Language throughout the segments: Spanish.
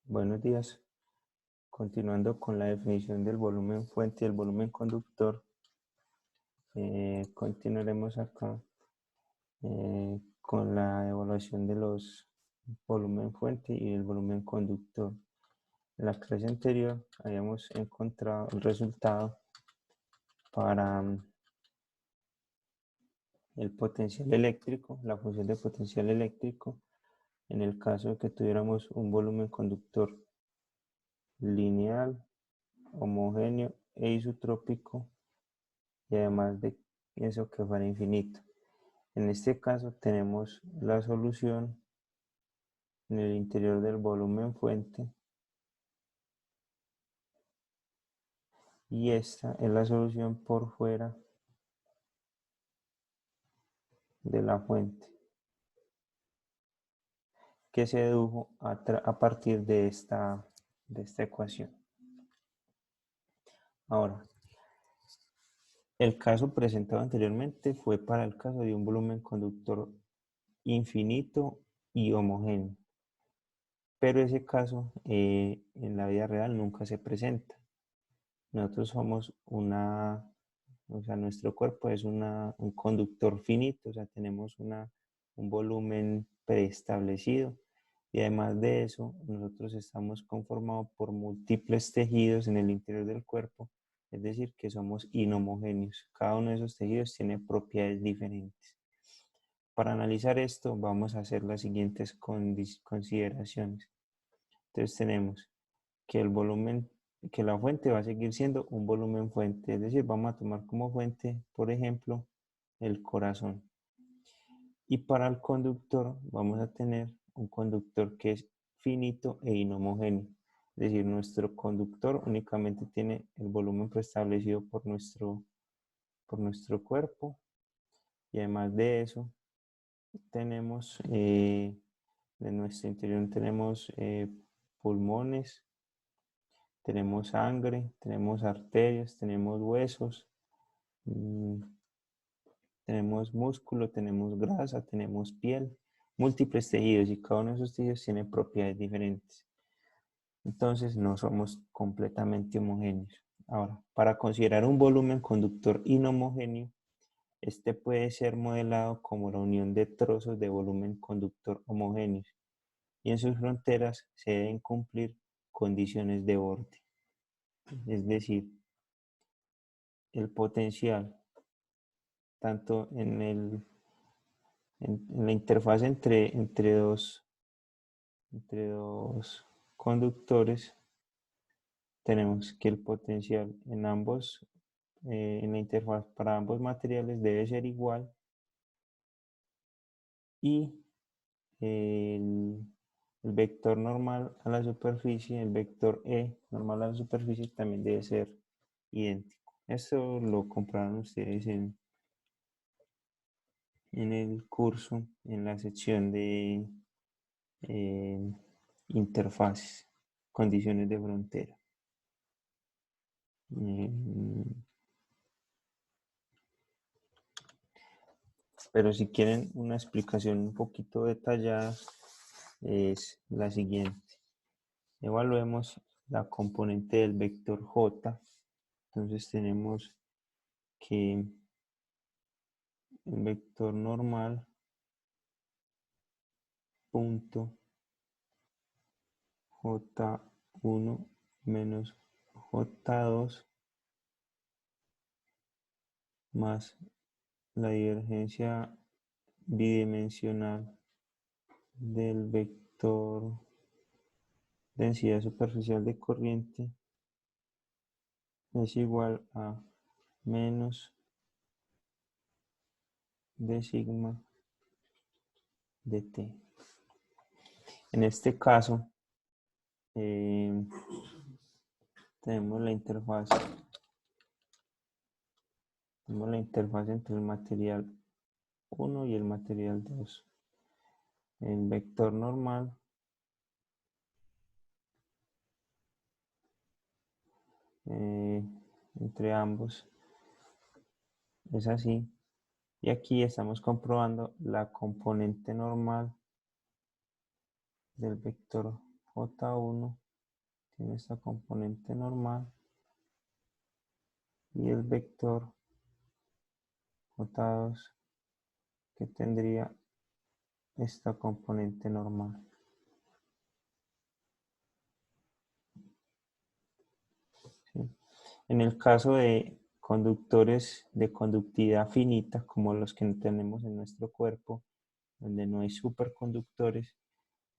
Buenos días. Continuando con la definición del volumen fuente y el volumen conductor, continuaremos acá con la evaluación de los volumen fuente y el volumen conductor. En la clase anterior habíamos encontrado el resultado para el potencial eléctrico, la función de potencial eléctrico, en el caso de que tuviéramos un volumen conductor lineal, homogéneo e isotrópico, y además de eso que fuera infinito. En este caso tenemos la solución en el interior del volumen fuente y esta es la solución por fuera de la fuente que se dedujo a partir de esta ecuación. Ahora, el caso presentado anteriormente fue para el caso de un volumen conductor infinito y homogéneo, pero ese caso en la vida real nunca se presenta. Nosotros somos nuestro cuerpo es un conductor finito, o sea, tenemos un volumen preestablecido y además de eso, nosotros estamos conformados por múltiples tejidos en el interior del cuerpo, es decir, que somos inhomogéneos. Cada uno de esos tejidos tiene propiedades diferentes. Para analizar esto, vamos a hacer las siguientes consideraciones. Entonces tenemos que que la fuente va a seguir siendo un volumen fuente, es decir, vamos a tomar como fuente, por ejemplo, el corazón. Y para el conductor vamos a tener un conductor que es finito e inhomogéneo. Es decir, nuestro conductor únicamente tiene el volumen preestablecido por nuestro cuerpo. Y además de eso, tenemos en nuestro interior tenemos pulmones, tenemos sangre, tenemos arterias, tenemos huesos, tenemos músculo, tenemos grasa, tenemos piel, múltiples tejidos y cada uno de esos tejidos tiene propiedades diferentes. Entonces no somos completamente homogéneos. Ahora, para considerar un volumen conductor inhomogéneo, este puede ser modelado como la unión de trozos de volumen conductor homogéneos y en sus fronteras se deben cumplir condiciones de borde. Es decir, el potencial, tanto en la interfaz entre dos conductores, tenemos que el potencial en la interfaz para ambos materiales debe ser igual y el vector normal a la superficie, el vector E normal a la superficie también debe ser idéntico. Eso lo comprobaron ustedes en el curso, en la sección de interfaces, condiciones de frontera. Pero si quieren una explicación un poquito detallada, es la siguiente. Evaluemos la componente del vector J. Entonces tenemos que el vector normal punto J1 menos J2 más la divergencia bidimensional del vector densidad superficial de corriente es igual a menos de sigma de t. En este caso, tenemos la interfaz entre el material 1 y el material 2. El vector normal entre ambos es así. Y aquí estamos comprobando la componente normal del vector J1 tiene esta componente normal y el vector J2 que tendría esta componente normal. ¿Sí? En el caso de conductores de conductividad finita, como los que tenemos en nuestro cuerpo, donde no hay superconductores,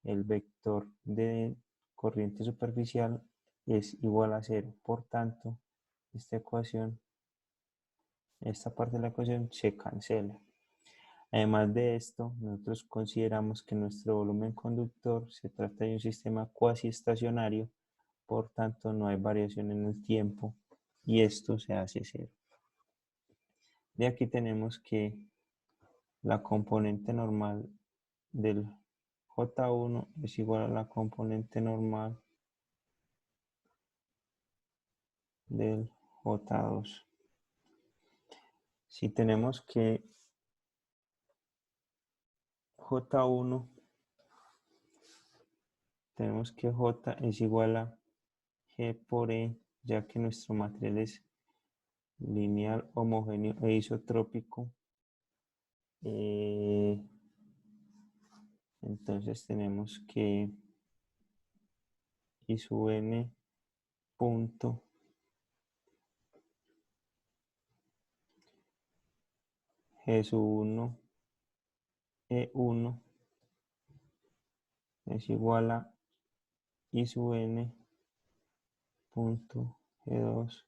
el vector de corriente superficial es igual a 0. Por tanto, esta ecuación, esta parte de la ecuación se cancela. Además de esto, nosotros consideramos que nuestro volumen conductor se trata de un sistema cuasi estacionario, por tanto no hay variación en el tiempo y esto se hace 0. De aquí tenemos que la componente normal del J1 es igual a la componente normal del J2. Si tenemos que J1, tenemos que J es igual a G por E, ya que nuestro material es lineal, homogéneo e isotrópico. Entonces tenemos que I sub n punto G sub 1 E1 es igual a I sub n punto G2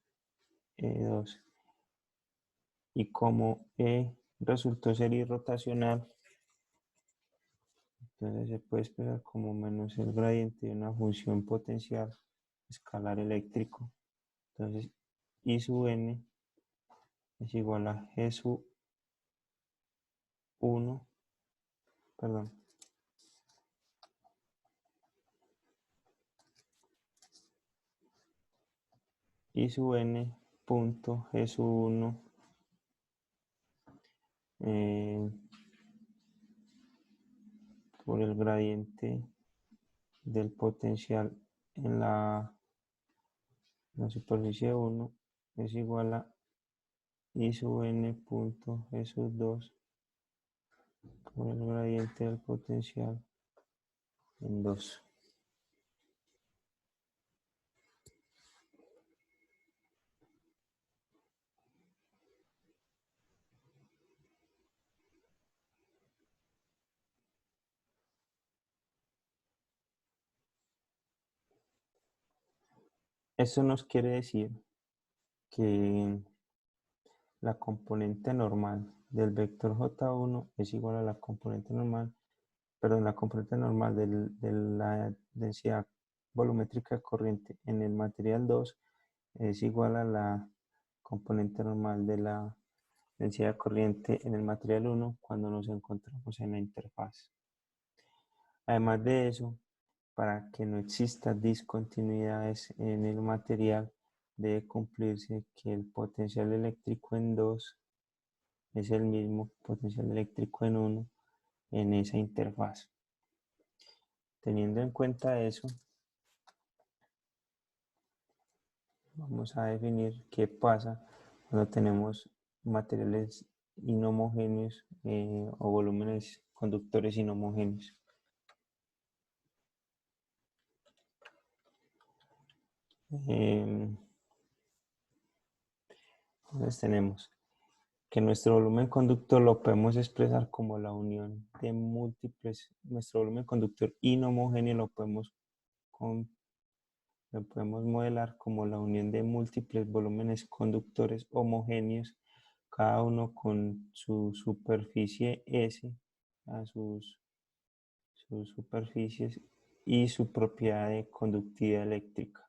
E2. Y como E resultó ser irrotacional, entonces se puede expresar como menos el gradiente de una función potencial escalar eléctrico. Entonces I sub n es igual a G sub 1, perdón, I sub n punto G sub 1 por el gradiente del potencial en la superficie 1 es igual a I sub n punto G sub 2 por el gradiente del potencial en 2. Eso nos quiere decir que la componente normal del vector J1 es igual a la componente normal, perdón, la componente normal de la densidad volumétrica corriente en el material 2 es igual a la componente normal de la densidad corriente en el material 1 cuando nos encontramos en la interfaz. Además de eso, para que no exista discontinuidades en el material, debe cumplirse que el potencial eléctrico en 2 es el mismo potencial eléctrico en 1 en esa interfaz. Teniendo en cuenta eso, vamos a definir qué pasa cuando tenemos materiales inhomogéneos o volúmenes conductores inhomogéneos. Entonces tenemos que nuestro volumen conductor lo podemos expresar como la unión de múltiples, nuestro volumen conductor inhomogéneo lo podemos modelar como la unión de múltiples volúmenes conductores homogéneos, cada uno con su superficie S, a sus superficies y su propiedad de conductividad eléctrica.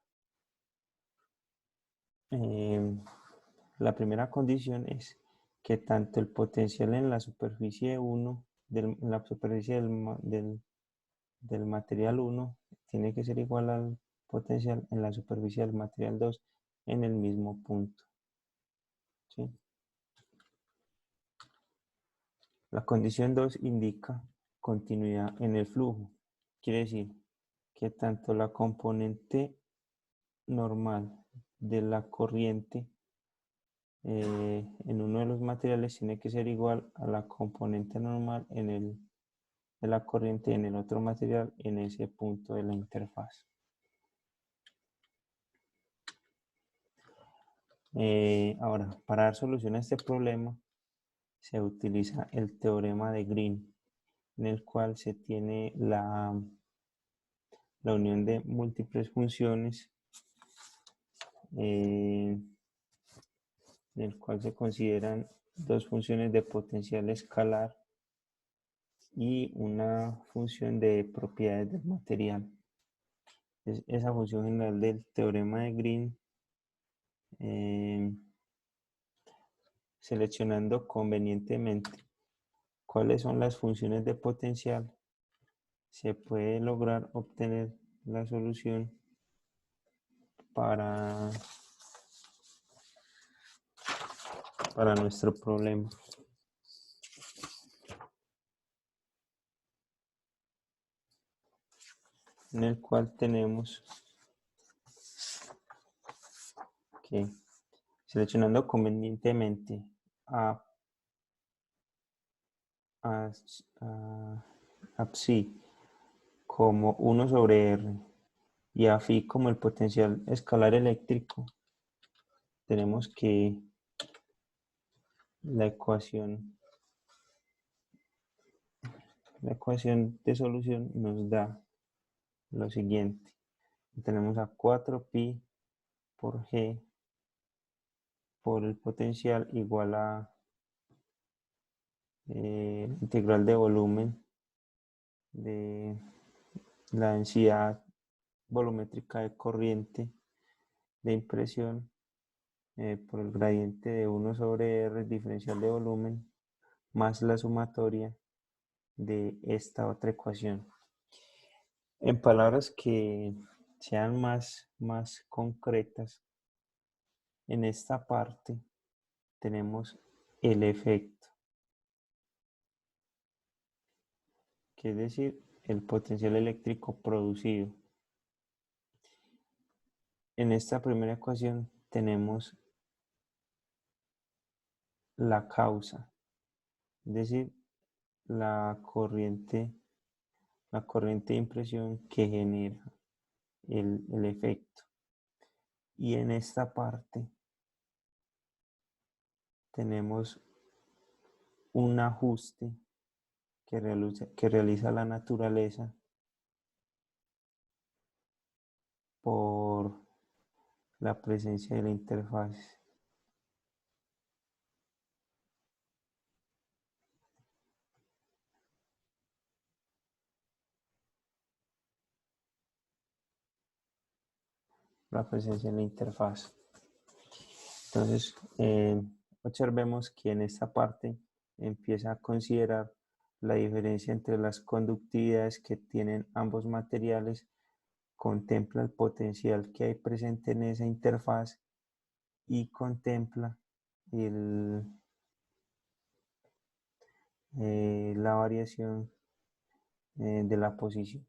La primera condición es que tanto el potencial en la superficie 1, en la superficie del material 1, tiene que ser igual al potencial en la superficie del material 2 en el mismo punto. ¿Sí? La condición 2 indica continuidad en el flujo. Quiere decir que tanto la componente normal de la corriente en uno de los materiales tiene que ser igual a la componente normal de la corriente en el otro material en ese punto de la interfaz. Ahora, para dar solución a este problema, se utiliza el teorema de Green, en el cual se tiene la unión de múltiples funciones, en el cual se consideran dos funciones de potencial escalar y una función de propiedades del material. Esa función general del teorema de Green, seleccionando convenientemente cuáles son las funciones de potencial, se puede lograr obtener la solución para nuestro problema. En el cual tenemos que, seleccionando convenientemente a psi como 1 sobre r y a phi como el potencial escalar eléctrico, tenemos que la ecuación de solución nos da lo siguiente. Tenemos a 4pi por g por el potencial igual a integral de volumen de la densidad volumétrica de corriente de impresión por el gradiente de 1 sobre r diferencial de volumen más la sumatoria de esta otra ecuación. En palabras que sean más concretas, en esta parte tenemos el efecto, que es decir, el potencial eléctrico producido. En esta primera ecuación tenemos la causa, es decir, la corriente de impresión que genera el efecto. Y en esta parte tenemos un ajuste que realiza la naturaleza por la presencia de la interfaz. La presencia en la interfaz. Entonces, observemos que en esta parte empieza a considerar la diferencia entre las conductividades que tienen ambos materiales, contempla el potencial que hay presente en esa interfaz y contempla la variación de la posición.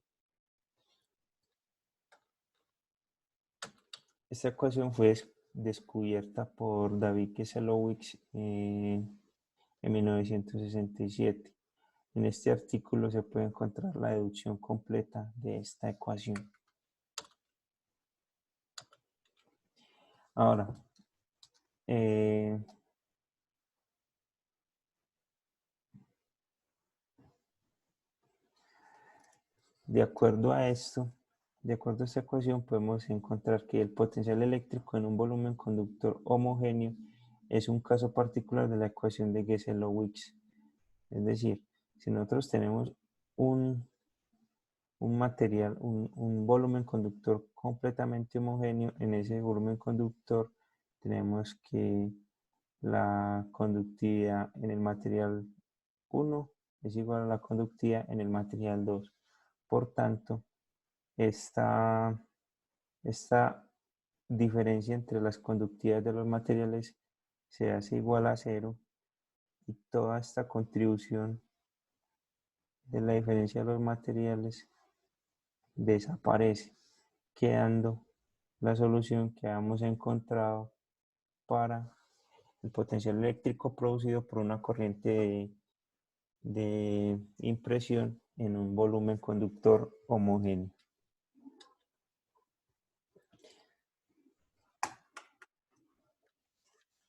Esta ecuación fue descubierta por David Kesselowitz en 1967. En este artículo se puede encontrar la deducción completa de esta ecuación. Ahora, de acuerdo a esta ecuación, podemos encontrar que el potencial eléctrico en un volumen conductor homogéneo es un caso particular de la ecuación de Kesselowitz. Es decir, si nosotros tenemos un material, un volumen conductor completamente homogéneo, en ese volumen conductor tenemos que la conductividad en el material 1 es igual a la conductividad en el material 2. Por tanto, esta diferencia entre las conductividades de los materiales se hace igual a 0 y toda esta contribución de la diferencia de los materiales desaparece, quedando la solución que habíamos encontrado para el potencial eléctrico producido por una corriente de impresión en un volumen conductor homogéneo.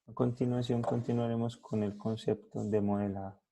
A continuación continuaremos con el concepto de modelado.